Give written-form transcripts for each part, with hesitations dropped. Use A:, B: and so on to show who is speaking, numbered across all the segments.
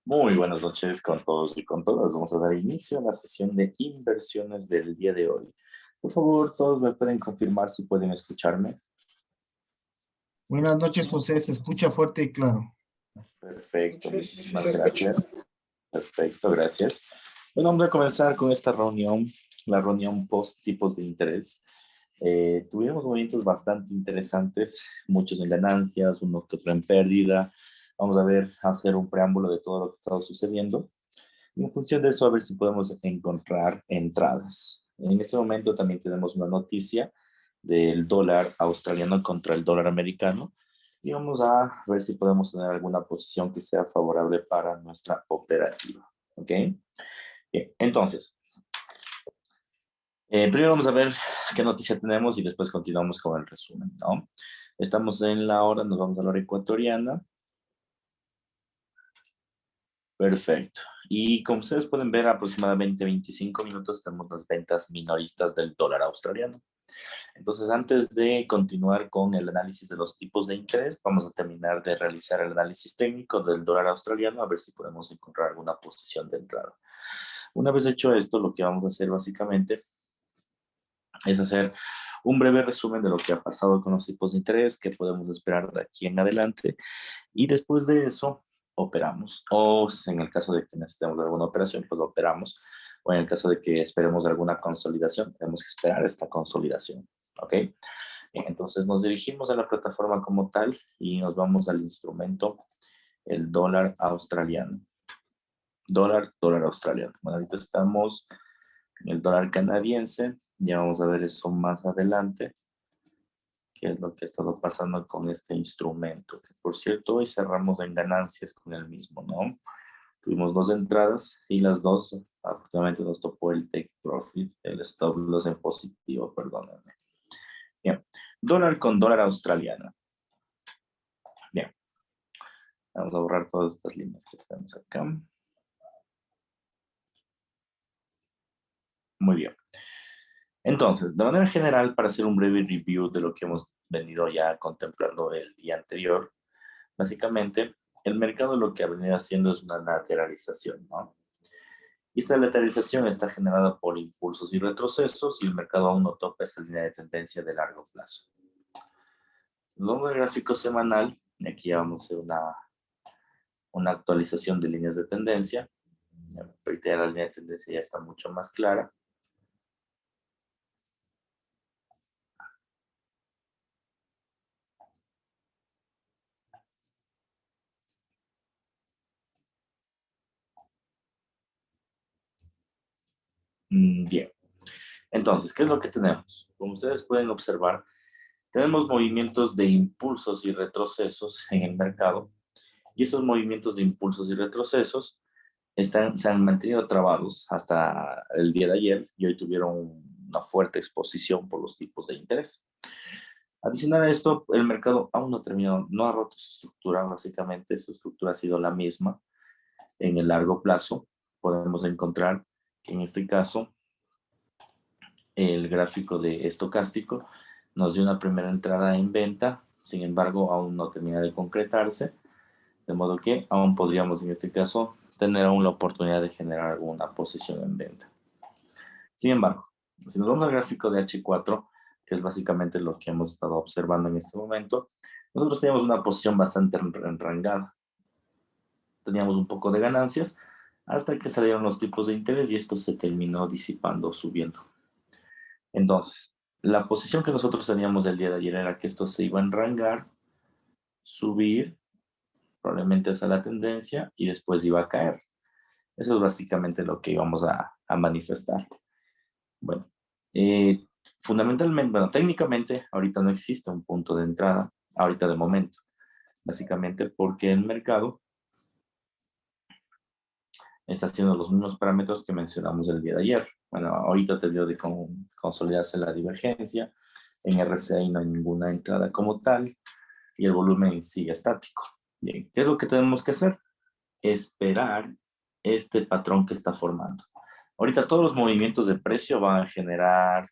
A: Muy buenas noches con todos y con todas. Vamos a dar inicio a la sesión de inversiones del día de hoy. Por favor, todos me pueden confirmar si pueden escucharme.
B: Buenas noches, José. Se escucha fuerte y claro.
A: Perfecto,
C: Sí, sí
A: muchísimas
C: se escucha.
A: gracias. Perfecto, gracias. Bueno, vamos a comenzar con esta reunión, la reunión post tipos de interés. Tuvimos movimientos bastante interesantes, muchos en ganancias, uno que otro en pérdida. Vamos a ver, hacer un preámbulo de todo lo que está sucediendo. Y en función de eso, a ver si podemos encontrar entradas. En este momento también tenemos una noticia del dólar australiano contra el dólar americano. Y vamos a ver si podemos tener alguna posición que sea favorable para nuestra operativa. ¿Ok? Bien, entonces, primero vamos a ver qué noticia tenemos y después continuamos con el resumen, ¿no? Estamos en la hora, nos vamos a la hora ecuatoriana. Perfecto. Y como ustedes pueden ver, aproximadamente 25 minutos tenemos las ventas minoristas del dólar australiano. Entonces, antes de continuar con el análisis de los tipos de interés, vamos a terminar de realizar el análisis técnico del dólar australiano, a ver si podemos encontrar alguna posición de entrada. Una vez hecho esto, lo que vamos a hacer básicamente es hacer un breve resumen de lo que ha pasado con los tipos de interés, que podemos esperar de aquí en adelante, y después de eso operamos. O en el caso de que necesitemos alguna operación, pues lo operamos. O en el caso de que esperemos alguna consolidación, tenemos que esperar esta consolidación. ¿Ok? Entonces nos dirigimos a la plataforma como tal y nos vamos al instrumento, el dólar australiano. Dólar australiano. Bueno, ahorita estamos en el dólar canadiense. Ya vamos a ver eso más adelante, qué es lo que ha estado pasando con este instrumento. Que por cierto, hoy cerramos en ganancias con el mismo, ¿no? Tuvimos dos entradas y las dos, afortunadamente nos topó el take profit, el stop loss en positivo, perdónenme. Bien, dólar con dólar australiano. Bien, vamos a borrar todas estas líneas que tenemos acá. Muy bien. Entonces, de manera general, para hacer un breve review de lo que hemos venido ya contemplando el día anterior, básicamente, el mercado lo que ha venido haciendo es una lateralización, ¿no? Y esta lateralización está generada por impulsos y retrocesos y el mercado aún no toca esa línea de tendencia de largo plazo. Luego el gráfico semanal, y aquí ya vamos a hacer una actualización de líneas de tendencia. Ahorita ya la línea de tendencia ya está mucho más clara. Bien, entonces, ¿qué es lo que tenemos? Como ustedes pueden observar, tenemos movimientos de impulsos y retrocesos en el mercado, y esos movimientos de impulsos y retrocesos se han mantenido trabados hasta el día de ayer y hoy tuvieron una fuerte exposición por los tipos de interés. Adicional a esto, el mercado aún no ha terminado, no ha roto su estructura, básicamente su estructura ha sido la misma en el largo plazo. Podemos encontrar que en este caso el gráfico de estocástico nos dio una primera entrada en venta, sin embargo aún no termina de concretarse, de modo que aún podríamos en este caso tener aún la oportunidad de generar alguna posición en venta. Sin embargo, si nos vamos al gráfico de H4, que es básicamente lo que hemos estado observando en este momento, nosotros teníamos una posición bastante enrangada. Teníamos un poco de ganancias hasta que salieron los tipos de interés y esto se terminó disipando, subiendo. Entonces, la posición que nosotros teníamos el día de ayer era que esto se iba a enrangar, subir, probablemente hasta la tendencia y después iba a caer. Eso es básicamente lo que íbamos a manifestar. Bueno, fundamentalmente, bueno, técnicamente ahorita no existe un punto de entrada, ahorita de momento, básicamente porque el mercado está haciendo los mismos parámetros que mencionamos el día de ayer. Bueno, ahorita debió de consolidarse la divergencia, en RCI no hay ninguna entrada como tal y el volumen sigue estático. Bien, ¿qué es lo que tenemos que hacer? Esperar este patrón que está formando. Ahorita todos los movimientos de precio van a generar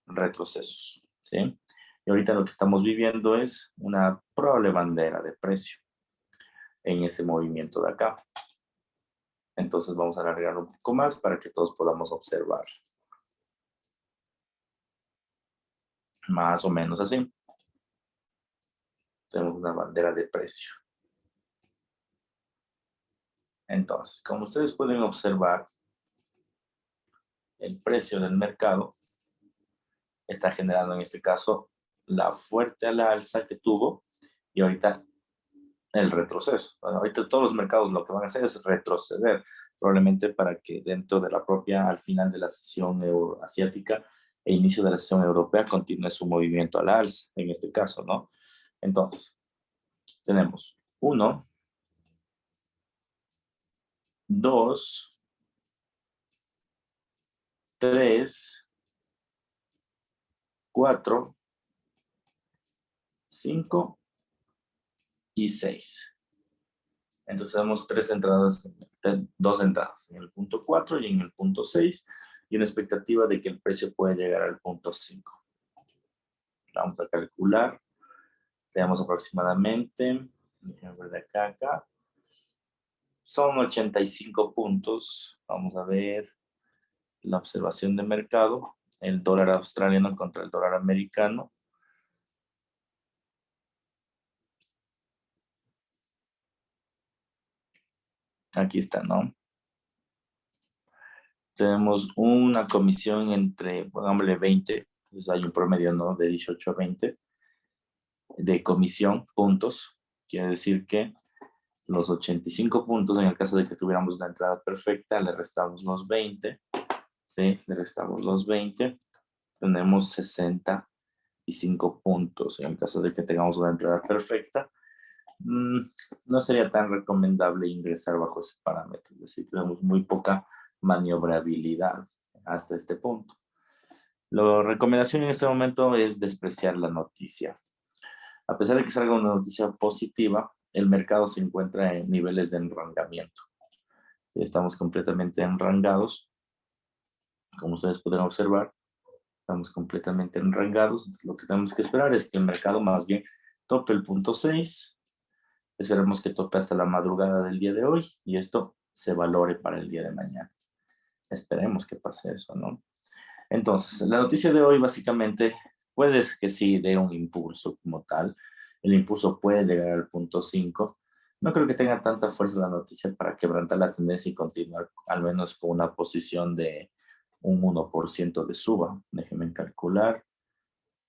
A: retrocesos, ¿sí? Y ahorita lo que estamos viviendo es una probable bandera de precio en ese movimiento de acá. Entonces vamos a alargar un poco más para que todos podamos observar. Más o menos así. Tenemos una bandera de precio. Entonces, como ustedes pueden observar, el precio del mercado está generando en este caso la fuerte a la alza que tuvo y ahorita el retroceso. Bueno, ahorita todos los mercados lo que van a hacer es retroceder, probablemente para que dentro de la propia, al final de la sesión euroasiática e inicio de la sesión europea, continúe su movimiento a la alza, en este caso, ¿no? Entonces, tenemos 1, 2, 3, 4, 5 y 6. Entonces tenemos dos entradas, en el punto 4 y en el punto 6, y una expectativa de que el precio puede llegar al punto 5. Vamos a calcular. Tenemos aproximadamente, déjenme ver de acá a acá, son 85 puntos. Vamos a ver la observación de mercado, el dólar australiano contra el dólar americano. Aquí está, ¿no? Tenemos una comisión entre, pongámosle 20, entonces hay un promedio, ¿no? De 18 a 20 de comisión, puntos. Quiere decir que los 85 puntos, en el caso de que tuviéramos la entrada perfecta, le restamos los 20, ¿sí? Le restamos los 20, tenemos 65 puntos. En el caso de que tengamos una entrada perfecta, no sería tan recomendable ingresar bajo ese parámetro, es decir, tenemos muy poca maniobrabilidad hasta este punto. La recomendación en este momento es despreciar la noticia. A pesar de que salga una noticia positiva, el mercado se encuentra en niveles de enrangamiento. Estamos completamente enrangados. Como ustedes podrán observar, estamos completamente enrangados. Entonces, lo que tenemos que esperar es que el mercado más bien tope el punto 6. Esperemos que tope hasta la madrugada del día de hoy y esto se valore para el día de mañana. Esperemos que pase eso, ¿no? Entonces, la noticia de hoy básicamente puede que sí dé un impulso como tal. El impulso puede llegar al punto 5. No creo que tenga tanta fuerza la noticia para quebrantar la tendencia y continuar al menos con una posición de un 1% de suba. Déjenme calcular.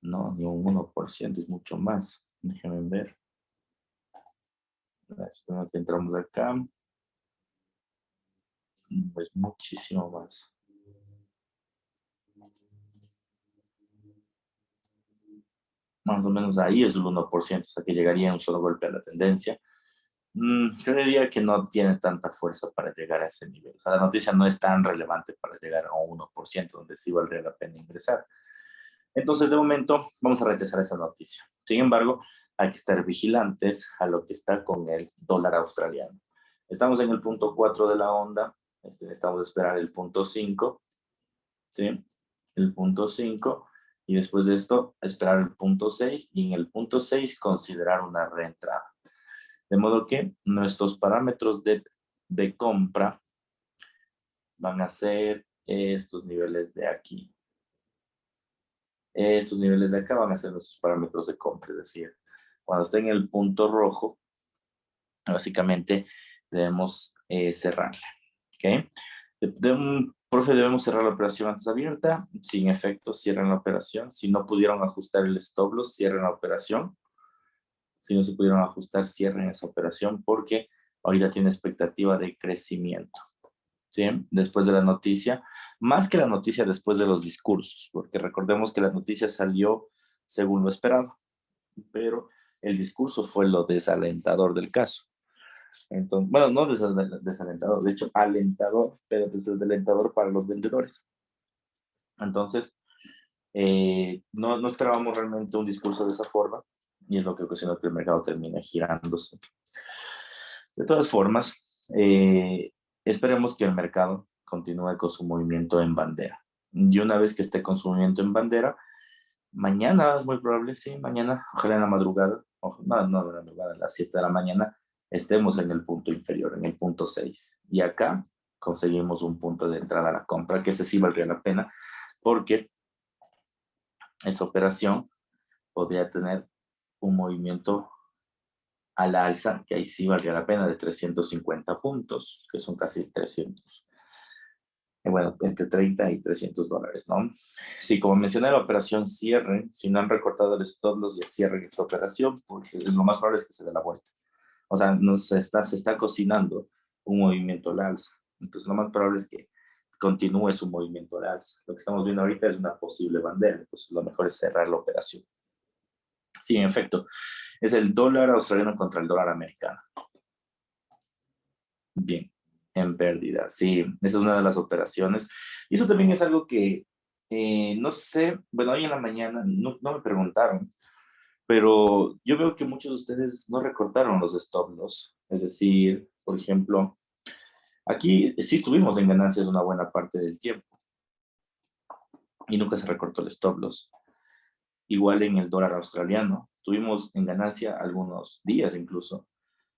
A: No, ni un 1%, es mucho más. Déjenme ver. Después entramos acá. Es muchísimo más. Más o menos ahí es el 1%, o sea que llegaría en un solo golpe a la tendencia. Yo diría que no tiene tanta fuerza para llegar a ese nivel. O sea, la noticia no es tan relevante para llegar a un 1%, donde sí valdría la pena ingresar. Entonces, de momento, vamos a rechazar esa noticia. Sin embargo, hay que estar vigilantes a lo que está con el dólar australiano. Estamos en el punto 4 de la onda. Estamos a esperar el punto 5. ¿Sí? El punto 5. Y después de esto, esperar el punto 6. Y en el punto 6, considerar una reentrada. De modo que nuestros parámetros de compra van a ser estos niveles de aquí. Estos niveles de acá van a ser nuestros parámetros de compra. Es decir, cuando esté en el punto rojo, básicamente debemos cerrarla. ¿Ok? Profe, debemos cerrar la operación antes abierta. Sin efecto, cierren la operación. Si no pudieron ajustar el stop loss, cierren la operación. Si no se pudieron ajustar, cierren esa operación porque ahorita tiene expectativa de crecimiento. ¿Sí? Después de la noticia, más que la noticia después de los discursos, porque recordemos que la noticia salió según lo esperado, pero el discurso fue lo desalentador del caso. Entonces, bueno, no desalentador, de hecho alentador, pero desalentador para los vendedores. Entonces, no esperábamos realmente un discurso de esa forma y es lo que ocasionó que el mercado termine girándose. De todas formas, esperemos que el mercado continúe con su movimiento en bandera. Y una vez que esté con su movimiento en bandera, mañana es muy probable, sí, mañana, ojalá en la madrugada, no en la madrugada, a las 7 de la mañana, estemos en el punto inferior, en el punto 6. Y acá conseguimos un punto de entrada a la compra, que ese sí valdría la pena, porque esa operación podría tener un movimiento a la alza, que ahí sí valdría la pena, de 350 puntos, que son casi 300. Bueno, entre 30 y 300 dólares, ¿no? Sí, como mencioné, la operación cierre, si no han recortado el stop loss, ya cierren esta operación, porque lo más probable es que se dé la vuelta. O sea, se está cocinando un movimiento al alza. Entonces, lo más probable es que continúe su movimiento al alza. Lo que estamos viendo ahorita es una posible bandera, entonces lo mejor es cerrar la operación. Sí, en efecto, es el dólar australiano contra el dólar americano. Bien, en pérdida. Sí, esa es una de las operaciones. Y eso también es algo que, no sé, bueno, hoy en la mañana no me preguntaron, pero yo veo que muchos de ustedes no recortaron los stop loss. Es decir, por ejemplo, aquí sí estuvimos en ganancias una buena parte del tiempo y nunca se recortó el stop loss. Igual en el dólar australiano, tuvimos en ganancia algunos días incluso,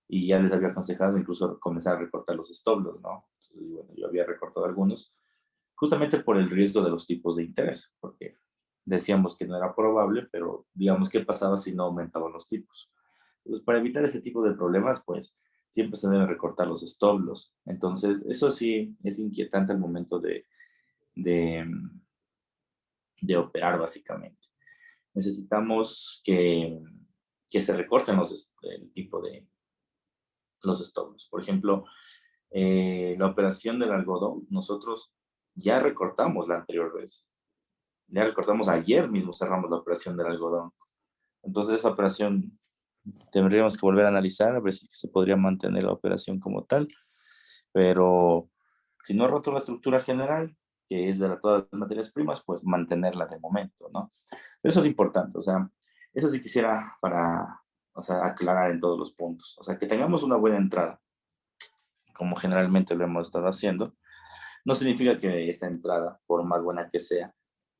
A: y ya les había aconsejado incluso comenzar a recortar los stop loss, ¿no? Entonces, bueno, yo había recortado algunos, justamente por el riesgo de los tipos de interés, porque decíamos que no era probable, pero digamos, ¿qué pasaba si no aumentaban los tipos? Entonces, para evitar ese tipo de problemas, pues siempre se deben recortar los stop loss. Entonces, eso sí es inquietante al momento de, de operar, básicamente. Necesitamos que se recorten el tipo de los stop loss. Por ejemplo, la operación del algodón, nosotros ya recortamos la anterior vez. Ya recortamos ayer mismo, cerramos la operación del algodón. Entonces esa operación tendríamos que volver a analizar, a ver si se podría mantener la operación como tal. Pero si no he roto la estructura general, que es de todas las materias primas, pues mantenerla de momento, ¿no? Eso es importante, o sea, eso sí quisiera para, o sea, aclarar en todos los puntos. O sea, que tengamos una buena entrada, como generalmente lo hemos estado haciendo, no significa que esta entrada, por más buena que sea,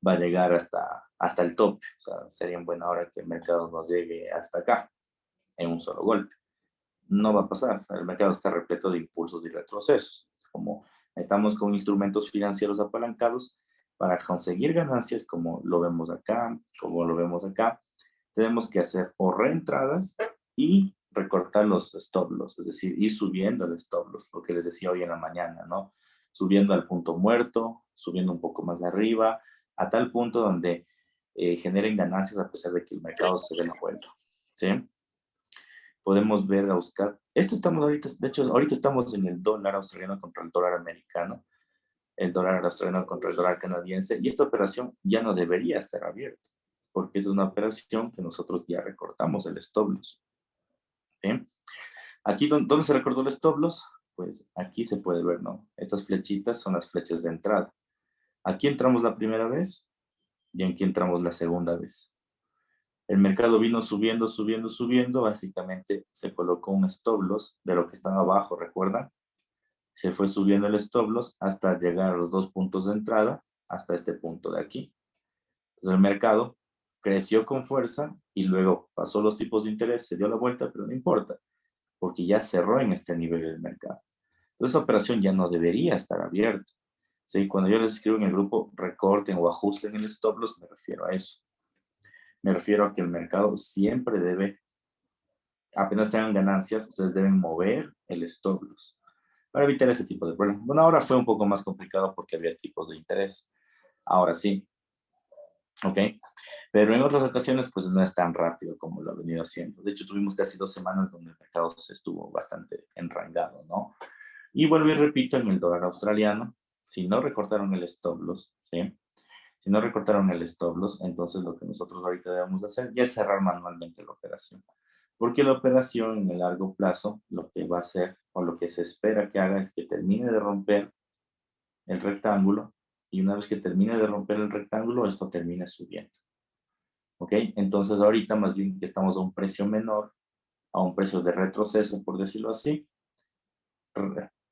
A: va a llegar hasta el tope. O sea, sería en buena hora que el mercado nos llegue hasta acá, en un solo golpe. No va a pasar. O sea, el mercado está repleto de impulsos y retrocesos. Como estamos con instrumentos financieros apalancados para conseguir ganancias, como lo vemos acá, tenemos que hacer o reentradas y recortar los stop loss, es decir, ir subiendo el stop loss, lo que les decía hoy en la mañana, ¿no? Subiendo al punto muerto, subiendo un poco más de arriba, a tal punto donde generen ganancias a pesar de que el mercado se dé la vuelta, ¿sí? Podemos ver a buscar, estamos ahorita, de hecho, ahorita estamos en el dólar australiano contra el dólar americano, el dólar australiano contra el dólar canadiense, y esta operación ya no debería estar abierta, porque es una operación que nosotros ya recortamos el stop loss. ¿Sí? Aquí, ¿dónde se recortó el stop loss? Pues aquí se puede ver, ¿no? Estas flechitas son las flechas de entrada. Aquí entramos la primera vez y aquí entramos la segunda vez. El mercado vino subiendo, subiendo, subiendo, básicamente se colocó un stop loss de lo que estaba abajo, ¿recuerdan? Se fue subiendo el stop loss hasta llegar a los dos puntos de entrada, hasta este punto de aquí. Entonces el mercado creció con fuerza y luego pasó los tipos de interés, se dio la vuelta, pero no importa, porque ya cerró en este nivel del mercado. Entonces esa operación ya no debería estar abierta. ¿Sí? Cuando yo les escribo en el grupo, recorten o ajusten el stop loss, me refiero a eso. Me refiero a que el mercado siempre debe, apenas tengan ganancias, ustedes deben mover el stop loss para evitar ese tipo de problemas. Bueno, ahora fue un poco más complicado porque había tipos de interés. Ahora sí, ¿ok? Pero en otras ocasiones, pues no es tan rápido como lo ha venido haciendo. De hecho, tuvimos casi 2 semanas donde el mercado se estuvo bastante enrangado, ¿no? Y vuelvo y repito, en el dólar australiano, si no recortaron el stop loss, ¿sí? Si no recortaron el stop loss, entonces lo que nosotros ahorita debemos hacer ya es cerrar manualmente la operación. Porque la operación en el largo plazo, lo que va a hacer, o lo que se espera que haga, es que termine de romper el rectángulo, y una vez que termine de romper el rectángulo, esto termine subiendo. ¿Ok? Entonces ahorita más bien que estamos a un precio menor, a un precio de retroceso, por decirlo así,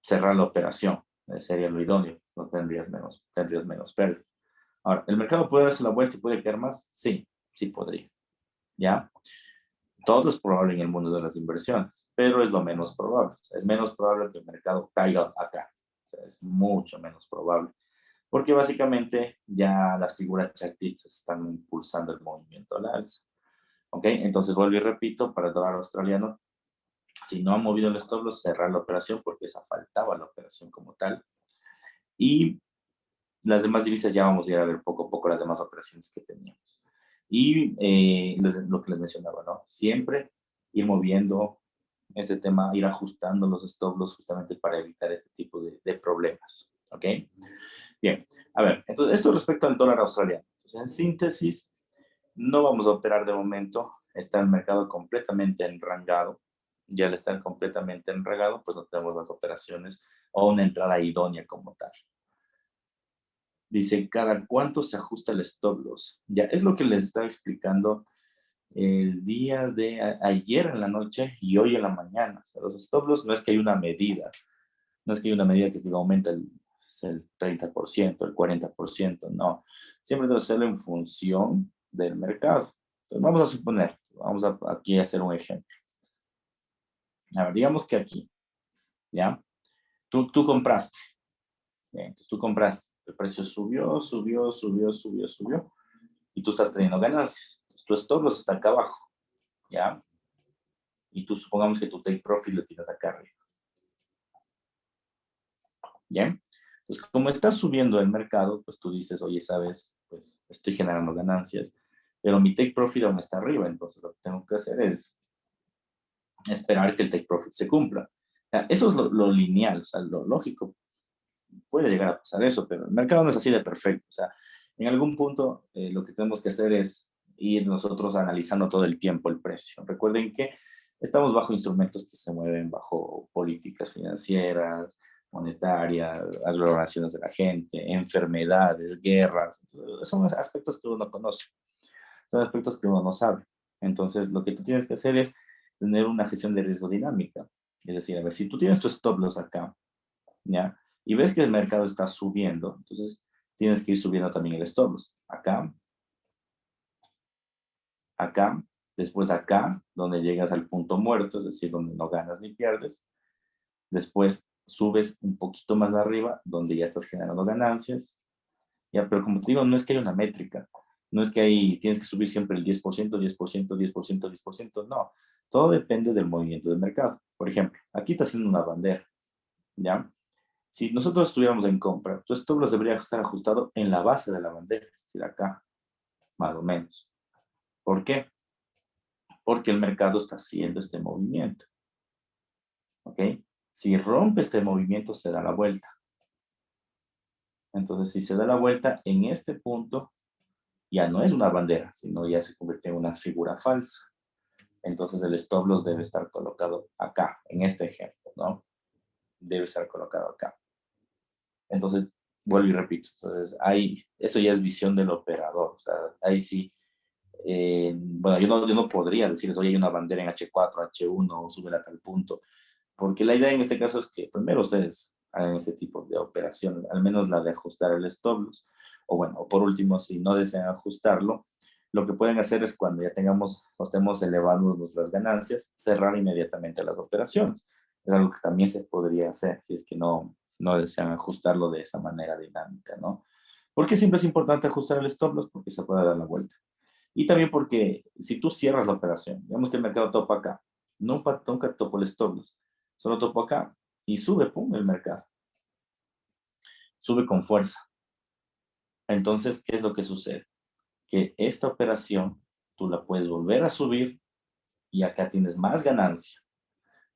A: cerrar la operación sería lo idóneo, no tendrías menos pérdida. Ahora, ¿el mercado puede darse la vuelta y puede caer más? Sí, sí podría, ¿ya? Todo es probable en el mundo de las inversiones, pero es lo menos probable. O sea, es menos probable que el mercado caiga acá. O sea, es mucho menos probable. Porque básicamente ya las figuras chartistas están impulsando el movimiento a la alza. ¿Ok? Entonces vuelvo y repito, para el dólar australiano, si no ha movido el stop loss, cerrar la operación porque esa faltaba la operación como tal. Y las demás divisas ya vamos a ir a ver poco a poco las demás operaciones que teníamos. Y lo que les mencionaba, ¿no? Siempre ir moviendo este tema, ir ajustando los stop loss justamente para evitar este tipo de problemas. ¿Ok? Bien, a ver, entonces esto respecto al dólar australiano. Entonces, en síntesis, no vamos a operar de momento, está el mercado completamente enrangado, ya al estar completamente enrangado, pues no tenemos las operaciones o una entrada idónea como tal. Dice, ¿cada cuánto se ajusta el stop loss? Ya, es lo que les estaba explicando el día de ayer en la noche y hoy en la mañana. O sea, los stop loss no es que hay una medida, no es que hay una medida que diga aumenta el 30%, el 40%, no. Siempre debe ser en función del mercado. Entonces, vamos a suponer, vamos a aquí a hacer un ejemplo. A ver, digamos que aquí, ¿ya? Tú compraste. Bien, entonces tú compraste. El precio subió, subió, subió, subió, subió. Y tú estás teniendo ganancias. Entonces, tu stop loss está acá abajo, ¿ya? Y tú supongamos que tu take profit lo tienes acá arriba. ¿Bien? Entonces, como está subiendo el mercado, pues tú dices, oye, ¿sabes? Pues estoy generando ganancias, pero mi take profit aún está arriba, entonces lo que tengo que hacer es esperar que el take profit se cumpla. O sea, eso es lo lineal, o sea, lo lógico. Puede llegar a pasar eso, pero el mercado no es así de perfecto. O sea, en algún punto lo que tenemos que hacer es ir nosotros analizando todo el tiempo el precio. Recuerden que estamos bajo instrumentos que se mueven bajo políticas financieras, monetarias, aglomeraciones de la gente, enfermedades, guerras. Entonces, son aspectos que uno conoce, son aspectos que uno no sabe. Entonces, lo que tú tienes que hacer es tener una gestión de riesgo dinámica. Es decir, a ver, si tú tienes tu stop loss acá, ¿ya? Y ves que el mercado está subiendo, entonces tienes que ir subiendo también el stop loss. Acá, acá, después acá, donde llegas al punto muerto, es decir, donde no ganas ni pierdes. Después subes un poquito más arriba, donde ya estás generando ganancias. Ya, pero como te digo, no es que haya una métrica. No es que ahí tienes que subir siempre el 10%, 10%, 10%, 10%. No, todo depende del movimiento del mercado. Por ejemplo, aquí está haciendo una bandera, ¿ya? Si nosotros estuviéramos en compra, tu stop loss debería estar ajustado en la base de la bandera, es decir, acá, más o menos. ¿Por qué? Porque el mercado está haciendo este movimiento. ¿Ok? Si rompe este movimiento, se da la vuelta. Entonces, si se da la vuelta en este punto, ya no es una bandera, sino ya se convierte en una figura falsa. Entonces, el stop loss debe estar colocado acá, en este ejemplo, ¿no? Debe estar colocado acá. Entonces, vuelvo y repito. Entonces, eso ya es visión del operador. O sea, ahí sí, bueno, yo no podría decirles, oye, hay una bandera en H4, H1, o sube a tal punto. Porque la idea en este caso es que primero ustedes hagan este tipo de operación, al menos la de ajustar el stop loss. O bueno, o por último, si no desean ajustarlo, lo que pueden hacer es cuando ya tengamos o estemos elevando nuestras ganancias, cerrar inmediatamente las operaciones. Es algo que también se podría hacer si es que no desean ajustarlo de esa manera dinámica, ¿no? Porque siempre es importante ajustar el stop loss porque se puede dar la vuelta. Y también porque si tú cierras la operación, digamos que el mercado topa acá, nunca topo el stop loss, solo topo acá y sube, pum, el mercado. Sube con fuerza. Entonces, ¿qué es lo que sucede? Que esta operación tú la puedes volver a subir y acá tienes más ganancia.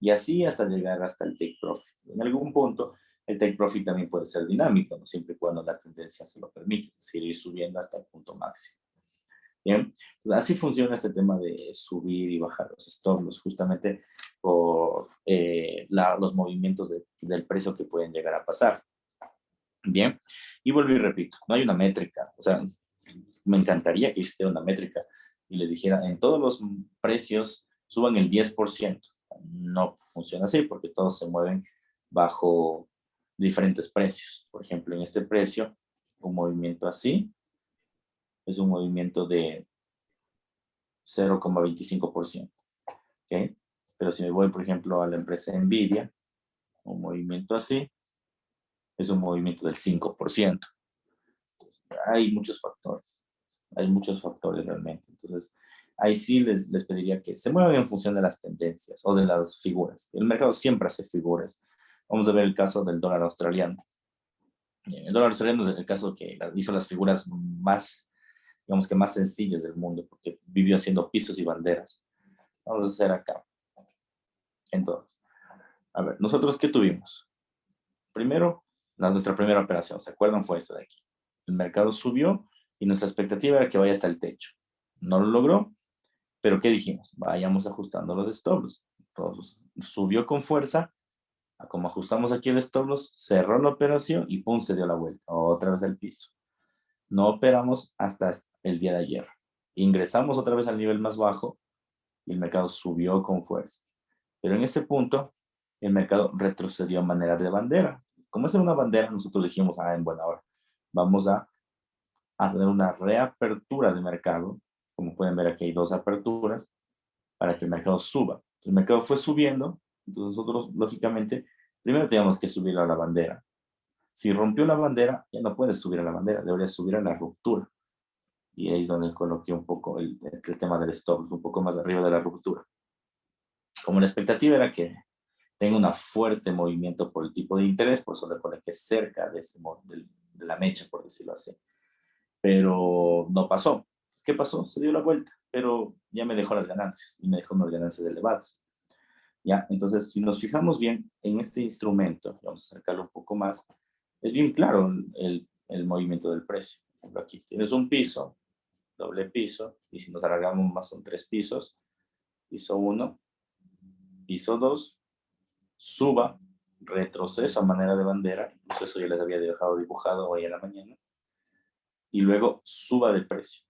A: Y así hasta llegar hasta el take profit. En algún punto, el take profit también puede ser dinámico, ¿no? Siempre y cuando la tendencia se lo permite, es decir, ir subiendo hasta el punto máximo. Bien, pues así funciona este tema de subir y bajar los stop loss, justamente por los movimientos del precio que pueden llegar a pasar. Bien, y vuelvo y repito, no hay una métrica, o sea, me encantaría que existiera una métrica y les dijera, en todos los precios suban el 10%. No funciona así porque todos se mueven bajo diferentes precios. Por ejemplo, en este precio, un movimiento así es un movimiento de 0,25%. Pero si me voy, por ejemplo, a la empresa Nvidia, un movimiento así, es un movimiento del 5%. Hay muchos factores. Hay muchos factores realmente. Entonces, ahí sí les pediría que se muevan en función de las tendencias o de las figuras. El mercado siempre hace figuras. Vamos a ver el caso del dólar australiano. El dólar australiano es el caso que hizo las figuras más, digamos que más sencillas del mundo, porque vivió haciendo pisos y banderas. Vamos a hacer acá. Entonces, a ver, ¿nosotros qué tuvimos? Primero, nuestra primera operación, ¿se acuerdan? Fue esta de aquí. El mercado subió y nuestra expectativa era que vaya hasta el techo. No lo logró, pero ¿qué dijimos? Vayamos ajustando los stop loss. Entonces, subió con fuerza, como ajustamos aquí el stop loss, cerró la operación y pum, se dio la vuelta, otra vez al piso. No operamos hasta el día de ayer. Ingresamos otra vez al nivel más bajo y el mercado subió con fuerza. Pero en ese punto, el mercado retrocedió a manera de bandera. Como es una bandera, nosotros dijimos, en buena hora, vamos a tener una reapertura de mercado. Como pueden ver, aquí hay dos aperturas para que el mercado suba. El mercado fue subiendo, entonces nosotros, lógicamente, primero teníamos que subir a la bandera. Si rompió la bandera, ya no puedes subir a la bandera, debería subir a la ruptura. Y ahí es donde coloqué un poco el tema del stop, un poco más arriba de la ruptura. Como la expectativa era que tenga un fuerte movimiento por el tipo de interés, por eso le coloqué cerca de, de la mecha, por decirlo así. Pero no pasó. ¿Qué pasó? Se dio la vuelta, pero ya me dejó las ganancias y me dejó unas ganancias elevadas. ¿Ya? Entonces, si nos fijamos bien en este instrumento, vamos a acercarlo un poco más, es bien claro el movimiento del precio. Por ejemplo, aquí tienes un piso, doble piso, y si nos alargamos más son 3 pisos, piso 1, piso 2, suba, retroceso a manera de bandera, incluso eso ya les había dejado dibujado hoy en la mañana, y luego suba de precio.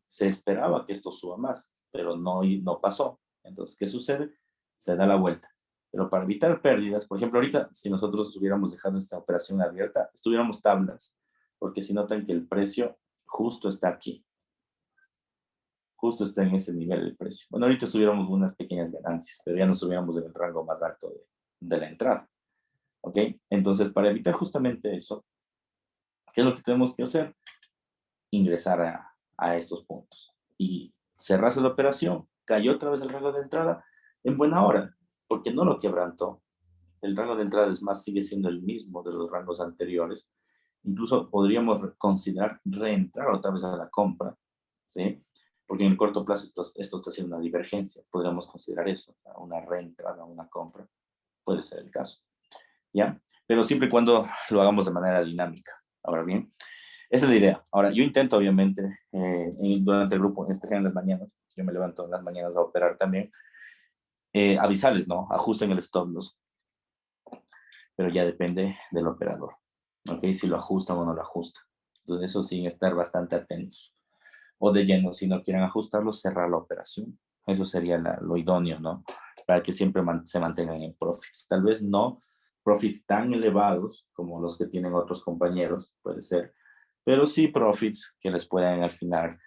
A: Se esperaba que esto suba más, pero no pasó. Entonces, ¿qué sucede? Se da la vuelta. Pero para evitar pérdidas, por ejemplo, ahorita, si nosotros hubiéramos dejado esta operación abierta, estuviéramos tablas, porque si notan que el precio justo está aquí. Justo está en ese nivel el precio. Bueno, ahorita tuviéramos unas pequeñas ganancias, pero ya nos subiéramos en el rango más alto de la entrada. ¿Ok? Entonces, para evitar justamente eso, ¿qué es lo que tenemos que hacer? Ingresar a estos puntos. Y cerrarse la operación, cayó otra vez el rango de entrada en buena hora, porque no lo quebrantó. El rango de entrada, es más, sigue siendo el mismo de los rangos anteriores. Incluso podríamos considerar reentrar otra vez a la compra, ¿sí? Porque en el corto plazo esto está haciendo una divergencia. Podríamos considerar eso, una reentrada, una compra. Puede ser el caso, ¿ya? Pero siempre y cuando lo hagamos de manera dinámica. Ahora bien, esa es la idea. Ahora, yo intento, obviamente, durante el grupo, en especial en las mañanas, yo me levanto en las mañanas a operar también, avisarles, ¿no? Ajusten el stop loss, pero ya depende del operador, ¿ok? Si lo ajustan o no lo ajustan. Entonces, eso sin estar bastante atentos. O de lleno, si no quieren ajustarlo, cerrar la operación. Eso sería lo idóneo, ¿no? Para que siempre se mantengan en profits. Tal vez no profits tan elevados como los que tienen otros compañeros, puede ser, pero sí profits que les puedan al final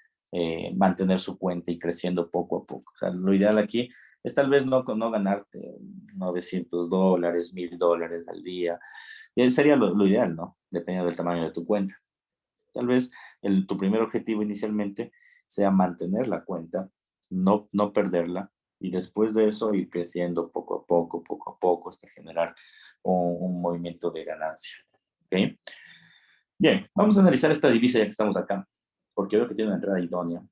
A: mantener su cuenta y creciendo poco a poco. O sea, lo ideal aquí es tal vez no ganarte $900, $1,000 al día. Y sería lo ideal, ¿no? Dependiendo del tamaño de tu cuenta. Tal vez tu primer objetivo inicialmente sea mantener la cuenta, no perderla, y después de eso ir creciendo poco a poco, hasta generar un movimiento de ganancia. ¿Ok? Bien, vamos a analizar esta divisa ya que estamos acá, porque veo que tiene una entrada idónea.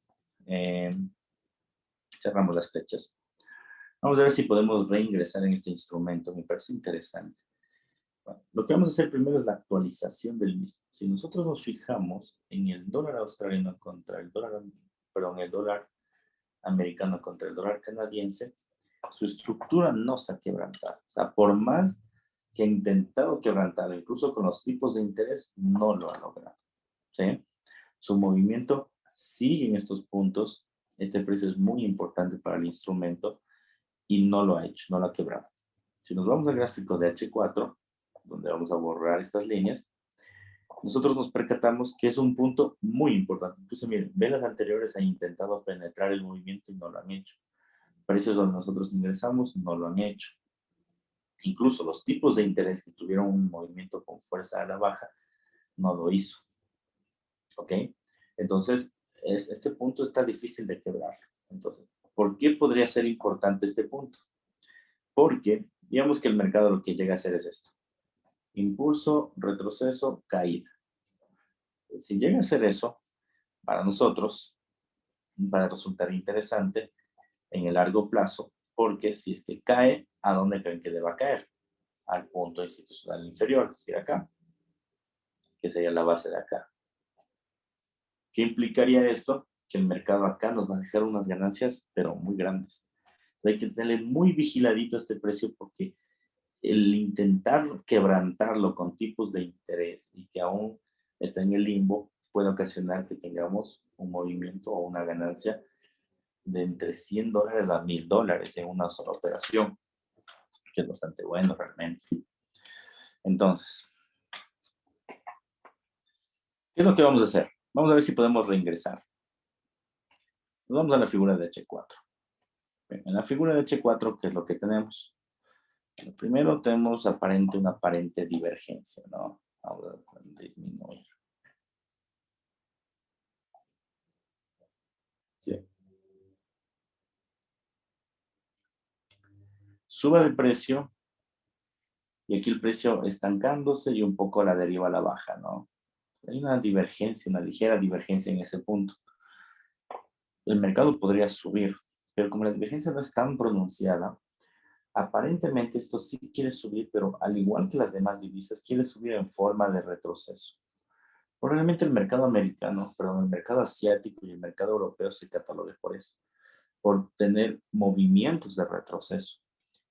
A: Cerramos las flechas. Vamos a ver si podemos reingresar en este instrumento, me parece interesante. Bueno, lo que vamos a hacer primero es la actualización del mismo. Si nosotros nos fijamos en el dólar australiano contra el dólar, el dólar americano contra el dólar canadiense, su estructura no se ha quebrantado. O sea, por más que ha intentado quebrantarlo, incluso con los tipos de interés, no lo ha logrado. ¿Sí? Su movimiento sigue en estos puntos. Este precio es muy importante para el instrumento y no lo ha hecho, no lo ha quebrado. Si nos vamos al gráfico de H4, donde vamos a borrar estas líneas, nosotros nos percatamos que es un punto muy importante. Incluso miren, velas anteriores han intentado penetrar el movimiento y no lo han hecho. precios donde nosotros ingresamos no lo han hecho. Incluso los tipos de interés que tuvieron un movimiento con fuerza a la baja no lo hizo. ¿Ok? Entonces, este punto está difícil de quebrar. Entonces, ¿por qué podría ser importante este punto? Porque digamos que el mercado lo que llega a hacer es esto. Impulso, retroceso, caída. Si llega a hacer eso, para nosotros va a resultar interesante en el largo plazo, porque si es que cae, ¿a dónde creen que le va a caer? Al punto institucional inferior, es decir, acá, que sería la base de acá. ¿Qué implicaría esto? Que el mercado acá nos va a dejar unas ganancias, pero muy grandes. Hay que tenerle muy vigiladito este precio porque el intentar quebrantarlo con tipos de interés y que aún está en el limbo puede ocasionar que tengamos un movimiento o una ganancia de entre $100 a $1000 en una sola operación, que es bastante bueno realmente. Entonces, ¿qué es lo que vamos a hacer? Vamos a ver si podemos reingresar. Nos vamos a la figura de H4. En la figura de H4, ¿qué es lo que tenemos? Primero tenemos una aparente divergencia, ¿no? Ahora disminuir. Sí. Sube el precio y aquí el precio estancándose y un poco a la deriva a la baja, ¿no? Hay una divergencia, una ligera divergencia en ese punto. El mercado podría subir, pero como la divergencia no es tan pronunciada, aparentemente esto sí quiere subir, pero al igual que las demás divisas, quiere subir en forma de retroceso. Probablemente el mercado americano, perdón, el mercado asiático y el mercado europeo se catalogue por eso, por tener movimientos de retroceso.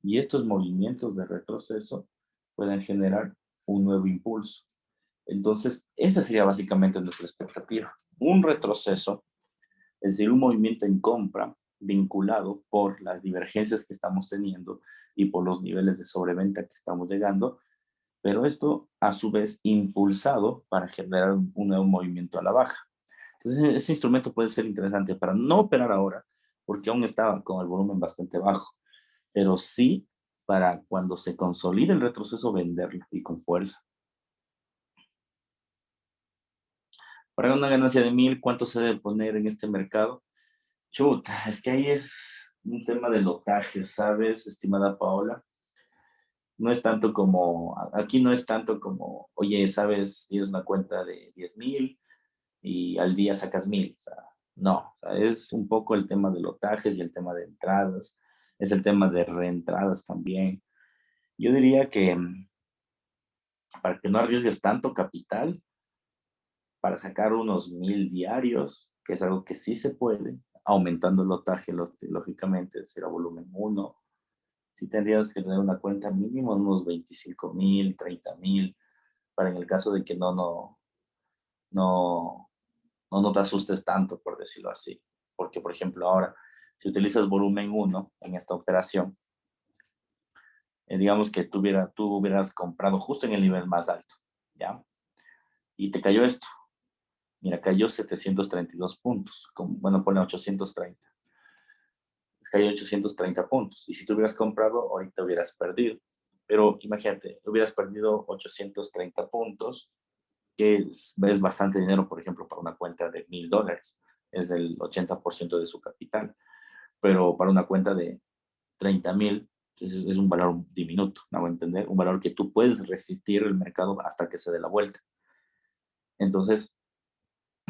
A: Y estos movimientos de retroceso pueden generar un nuevo impulso. Entonces, esa sería básicamente nuestra expectativa. Un retroceso, es decir, un movimiento en compra vinculado por las divergencias que estamos teniendo y por los niveles de sobreventa que estamos llegando, pero esto a su vez impulsado para generar un nuevo movimiento a la baja. Entonces, ese instrumento puede ser interesante para no operar ahora, porque aún está con el volumen bastante bajo, pero sí para cuando se consolide el retroceso venderlo y con fuerza. Para una ganancia de 1000, ¿cuánto se debe poner en este mercado? Chuta, es que ahí es un tema de lotaje, ¿sabes, estimada Paola? No es tanto como, aquí no es tanto como, oye, ¿sabes? Tienes una cuenta de 10,000 y al día sacas 1000. O sea, no, o sea, es un poco el tema de lotajes y el tema de entradas, es el tema de reentradas también. Yo diría que para que no arriesgues tanto capital, para sacar unos 1000 diarios, que es algo que sí se puede, aumentando el lotaje, lógicamente, será volumen 1, sí tendrías que tener una cuenta mínimo de unos 25,000, 30,000, para en el caso de que no, no te asustes tanto, por decirlo así. Porque, por ejemplo, ahora, si utilizas volumen 1 en esta operación, digamos que tú hubieras comprado justo en el nivel más alto, ¿ya? Y te cayó esto. Mira, cayó 732 puntos. Bueno, pone 830. Cayó 830 puntos. Y si tú hubieras comprado, ahorita hubieras perdido. Pero imagínate, hubieras perdido 830 puntos, que es bastante dinero, por ejemplo, para una cuenta de $1000. Es el 80% de su capital. Pero para una cuenta de 30,000, es un valor diminuto, ¿no? ¿Me entender? Un valor que tú puedes resistir el mercado hasta que se dé la vuelta. Entonces,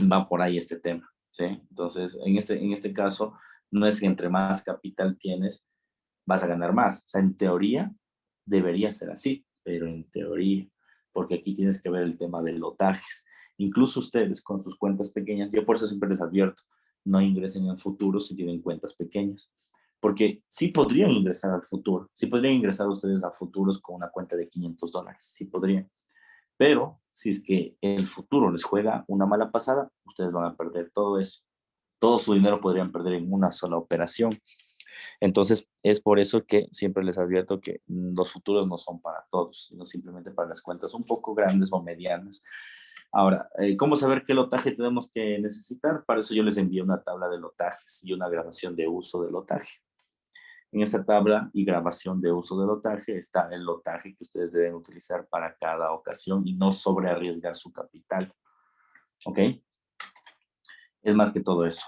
A: va por ahí este tema, ¿sí? Entonces, en este caso, no es que entre más capital tienes, vas a ganar más. O sea, en teoría, debería ser así, pero en teoría, porque aquí tienes que ver el tema de lotajes. Incluso ustedes con sus cuentas pequeñas, yo por eso siempre les advierto, no ingresen en futuros si tienen cuentas pequeñas, porque sí podrían ingresar al futuro, sí podrían ingresar ustedes a futuros con una cuenta de $500, sí podrían, pero si es que el futuro les juega una mala pasada, ustedes van a perder todo eso. Todo su dinero podrían perder en una sola operación. Entonces, es por eso que siempre les advierto que los futuros no son para todos, sino simplemente para las cuentas un poco grandes o medianas. Ahora, ¿cómo saber qué lotaje tenemos que necesitar? Para eso yo les envío una tabla de lotajes y una grabación de uso de lotaje. En esta tabla y grabación de uso de lotaje está el lotaje que ustedes deben utilizar para cada ocasión y no sobrearriesgar su capital. ¿Ok? Es más que todo eso.